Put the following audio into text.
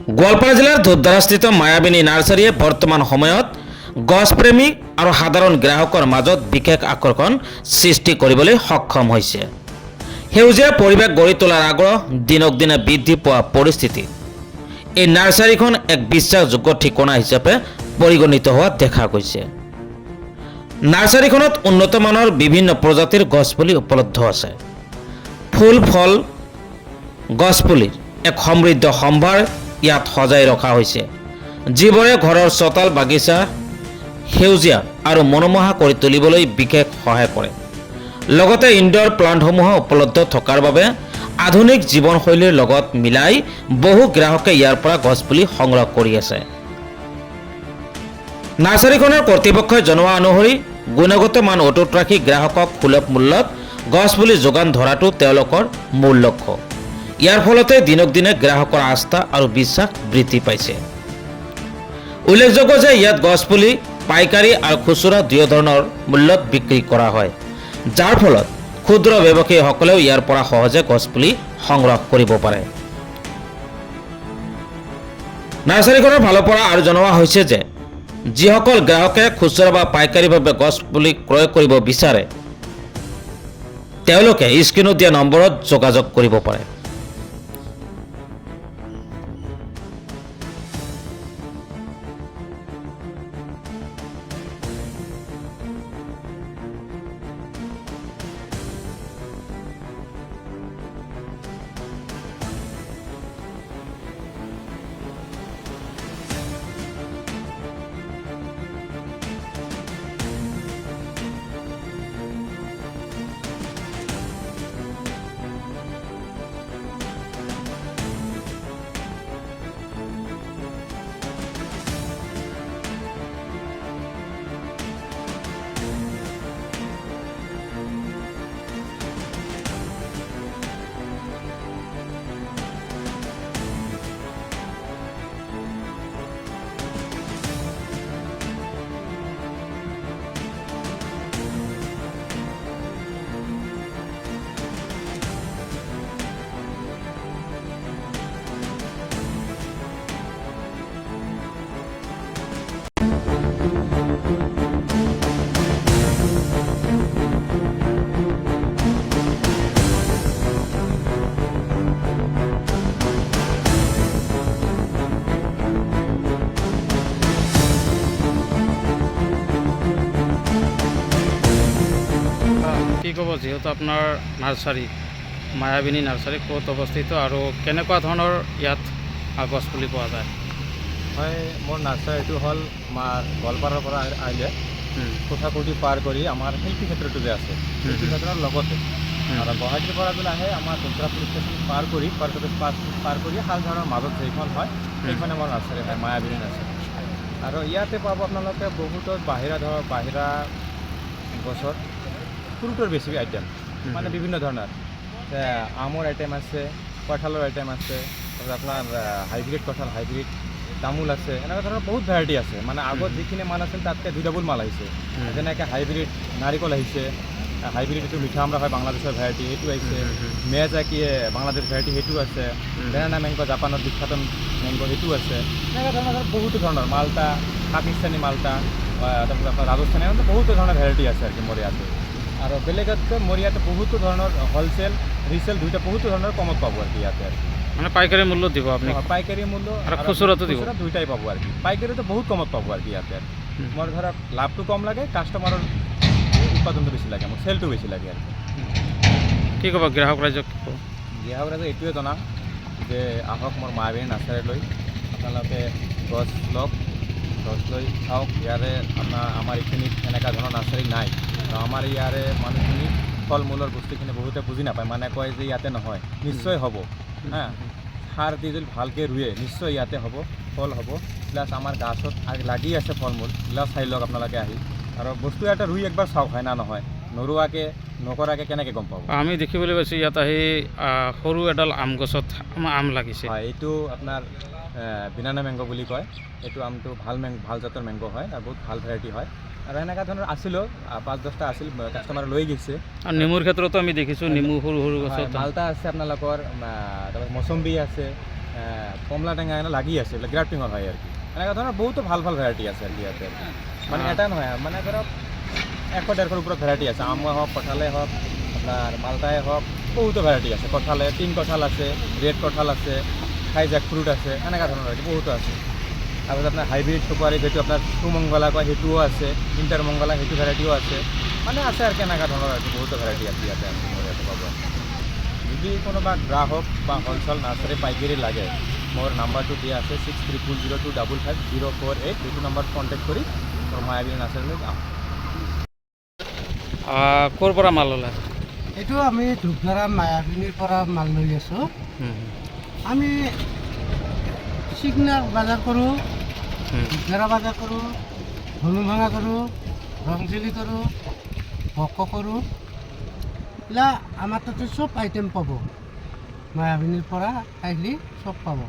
গোৱালপাৰা জিলাৰ ধূপধাৰাস্থিত মায়াবিনী নাৰ্চাৰীয়ে বৰ্তমান সময়ত গছপ্ৰেমী আৰু সাধাৰণ গ্ৰাহকৰ মাজত বিশেষ আকৰ্ষণ সৃষ্টি কৰিবলৈ সক্ষম হৈছে। সেউজীয়া পৰিৱেশ গঢ়ি তোলাৰ আগ্ৰহ দিনক দিনে বৃদ্ধি পোৱা পৰিস্থিতিত এই নাৰ্চাৰীখন এক বিশ্বাসযোগ্য ঠিকনা হিচাপে পৰিগণিত হোৱা দেখা গৈছে। নাৰ্চাৰীখনত উন্নত মানৰ বিভিন্ন প্ৰজাতিৰ গছপুলি উপলব্ধ আছে। ফুল ফল গছপুলিৰ এক সমৃদ্ধ সম্ভাৰ ইয়াত সজাই ৰখা হৈছে, যিবোৰে ঘৰৰ চোতাল বাগিচা সেউজীয়া আৰু মনোমোহা কৰি তুলিবলৈ বিশেষ সহায় কৰে। লগতে ইনডোৰ প্লাণ্টসমূহ উপলব্ধ থকাৰ বাবে আধুনিক জীৱনশৈলীৰ লগত মিলাই বহু গ্ৰাহকে ইয়াৰ পৰা গছপুলি সংগ্ৰহ কৰি আছে। নাৰ্চাৰীখনৰ কৰ্তৃপক্ষই জনোৱা অনুসৰি গুণগত মান অটুট ৰাখি গ্ৰাহকক সুলভ মূল্যত গছপুলি যোগান ধৰাটো তেওঁলোকৰ মূল লক্ষ্য। ইয়াৰ ফলতে দিনক দিনে গ্ৰাহকৰ আস্থা আৰু বিশ্বাস বৃদ্ধি পাইছে। উল্লেখযোগ্য যে ইয়াত গছপুলি পাইকাৰী আৰু খুচুৰা দুয়ো ধৰণৰ মূল্যত বিক্ৰী কৰা হয়, যাৰ ফলত ক্ষুদ্ৰ ব্যৱসায়ীসকলেও ইয়াৰ পৰা সহজে গছপুলি সংগ্ৰহ কৰিব পাৰে। নাৰ্চাৰীখনৰ ফালৰ পৰা আৰু জনোৱা হৈছে যে যিসকল গ্ৰাহকে খুচুৰা বা পাইকাৰীভাৱে গছপুলি ক্ৰয় কৰিব বিচাৰে তেওঁলোকে স্ক্ৰীনত দিয়া নম্বৰত যোগাযোগ কৰিব পাৰে। কি ক'ব, যিহেতু আপোনাৰ নাৰ্চাৰী মায়াবিনী নাৰ্চাৰী ক'ত অৱস্থিত আৰু কেনেকুৱা ধৰণৰ ইয়াত গছপুলি পোৱা যায়? হয়, মোৰ নাৰ্চাৰীটো হ'ল আমাৰ গোৱালপাৰাৰ পৰা আহিলে কোঠাকুটি পাৰ কৰি আমাৰ শিল্পী ক্ষেত্ৰটো যে আছে, শিল্পী ক্ষেত্ৰৰ লগতে আৰু গুৱাহাটীৰ পৰা যদি আহে আমাৰ ধূপধাৰা পুলিচ ষ্টেচন পাৰ কৰি পাৰ কৰি শালঝাৰৰ মাজত যিখন হয় সেইখনে মোৰ নাৰ্চাৰী হয়, মায়াবিনী নাৰ্চাৰী। আৰু ইয়াতে পাব আপোনালোকে বহুতো বাহিৰা গছৰ ফ্ৰুটৰ বেছি আইটেম, মানে বিভিন্ন ধৰণৰ আমৰ আইটেম আছে, কঁঠালৰ আইটেম আছে, তাৰপিছত আপোনাৰ হাইব্ৰিড কঁঠাল, হাইব্ৰিড তামোল আছে, এনেকুৱা ধৰণৰ বহুত ভেৰাইটি আছে। মানে আগত যিখিনি মাল আছিল তাতকৈ 2 ডাবল মাল আহিছে। যেনেকৈ হাইব্ৰিড নাৰিকল আহিছে, হাইব্ৰিড এইটো মিঠা আমৰা হয় বাংলাদেশেৰ ভেৰাইটি, সেইটো আহিছে। মেয়াজাকি বাংলাদেশ ভেৰাইটি সেইটো আছে। বেনানা মেংগো জাপানৰ বিখ্যাত মেংগো সেইটো আছে। এনেকুৱা ধৰণৰ বহুতো ধৰণৰ মালটা, পাকিস্তানী মালটা, তাৰপিছত আপোনাৰ ৰাজস্থানী, এনেকুৱা বহুতো ধৰণৰ ভেৰাইটি আছে আৰু কি মোৰ ইয়াতে। আৰু বেলেগতকৈ মোৰ ইয়াতে বহুতো ধৰণৰ হোলচেল ৰিচেল দুইটা বহুতো ধৰণৰ কমত পাব আৰু কি ইয়াতে আৰু মানে পাইকাৰী মূল্য দিব আপুনি? পাইকাৰী মূল্য আৰু খুচুৰাটো দিব? দুইটাই পাব আৰু কি। পাইকাৰীটো বহুত কমত পাব আৰু কি ইয়াতে। মোৰ ধৰক লাভটো কম লাগে, কাষ্টমাৰৰ উৎপাদনটো বেছি লাগে, মোৰ চেলটো বেছি লাগে আৰু কি ক'ব গ্ৰাহক ৰাইজক? কি ক'ব গ্ৰাহক ৰাইজক এইটোৱে জনাম যে আহক মোৰ মায়াবিনী নাৰ্চাৰীলৈ, আপোনালোকে গছ লওক, গছ লৈ চাওক। ইয়াৰে আমাৰ এইখিনিত এনেকুৱা ধৰণৰ নাৰ্চাৰী নাই। আমাৰ ইয়াৰে মানুহখিনি ফল মূলৰ বস্তুখিনি বহুতে বুজি নাপায়, মানে কয় যে ইয়াতে নহয়। নিশ্চয় হ'ব, হা। সাৰ দি যদি ভালকৈ ৰুৱে নিশ্চয় ইয়াতে হ'ব, ফল হ'ব। প্লাছ আমাৰ গাছত লাগি আছে ফল মূল, এইবিলাক চাই লওক আপোনালোকে আহি। আৰু বস্তু ইয়াতে ৰুই একবাৰ চাওক, হয় না নহয়। নৰুৱাকৈ নকৰাকৈ কেনেকৈ গম পাব? আমি দেখিবলৈ পাইছোঁ ইয়াত আহি সৰু এডাল আম গছত আম লাগিছে। হয়, এইটো আপোনাৰ বেনানা মেংগো বুলি কয়। এইটো আমটো ভাল জাতৰ মেংগো হয় আৰু বহুত ভাল ভেৰাইটি হয়। আৰু এনেকুৱা ধৰণৰ আছিলোঁ, 5-10টা আছিল, কাষ্টমাৰে লৈ গৈছে। আৰু নেমুৰ ক্ষেত্ৰতো আমি দেখিছোঁ নেমু সৰু সৰু গছত মালটা আছে আপোনালোকৰ, তাৰপিছত মৌচম্বী আছে, কমলা টেঙা এনে লাগি আছে এইবিলাক গ্ৰাফটিঙৰ হয় আৰু কি এনেকুৱা ধৰণৰ বহুতো ভাল ভাল ভেৰাইটি আছে আৰু কি ইয়াতে মানে এটা নহয় মানে ধৰক 100-150 ওপৰত ভেৰাইটি আছে আমে হওক কঁঠালে হওক আপোনাৰ মালটাই হওক বহুতো ভেৰাইটি আছে কঁঠালে তিন কঁঠাল আছে ৰেড কঁঠাল আছে খাই জেক ফ্ৰুট আছে এনেকুৱা ধৰণৰ ভেৰাইটি বহুতো আছে তাৰপিছত আপোনাৰ হাইব্ৰিড চুপাৰী যিটো আপোনাৰ সুমংগলা কয় সেইটোও আছে ইণ্টাৰমংগলা সেইটো ভেৰাইটিও আছে মানে আছে আৰু কেনেকুৱা ধৰণৰ আৰু বহুতো ভেৰাইটি আছে ইয়াতে মোৰ ইয়াতে পাব যদি কোনোবা গ্ৰাহক বা হ'লচেল নাৰ্চাৰী পাইকাৰী লাগে মোৰ নাম্বাৰটো দিয়া আছে 6300255048 এইটো নাম্বাৰত কণ্টেক্ট কৰি মোৰ মায়াবিনী নাৰ্চাৰীলৈ যাম ক'ৰ পৰা মাল ল'লে এইটো আমি ধূপধাৰা মায়াবিনীৰ পৰা মাল লৈ আছোঁ আমি চিগনাৰ বজাৰ কৰোঁ ধূপধাৰা বজাৰ কৰোঁ ধনুভাঙা কৰোঁ ৰংজুলি কৰোঁ ভক কৰোঁ এইবিলাক আমাৰ তাতে চব আইটেম পাব মায়াবিনীৰ পৰা আহিলে চব পাব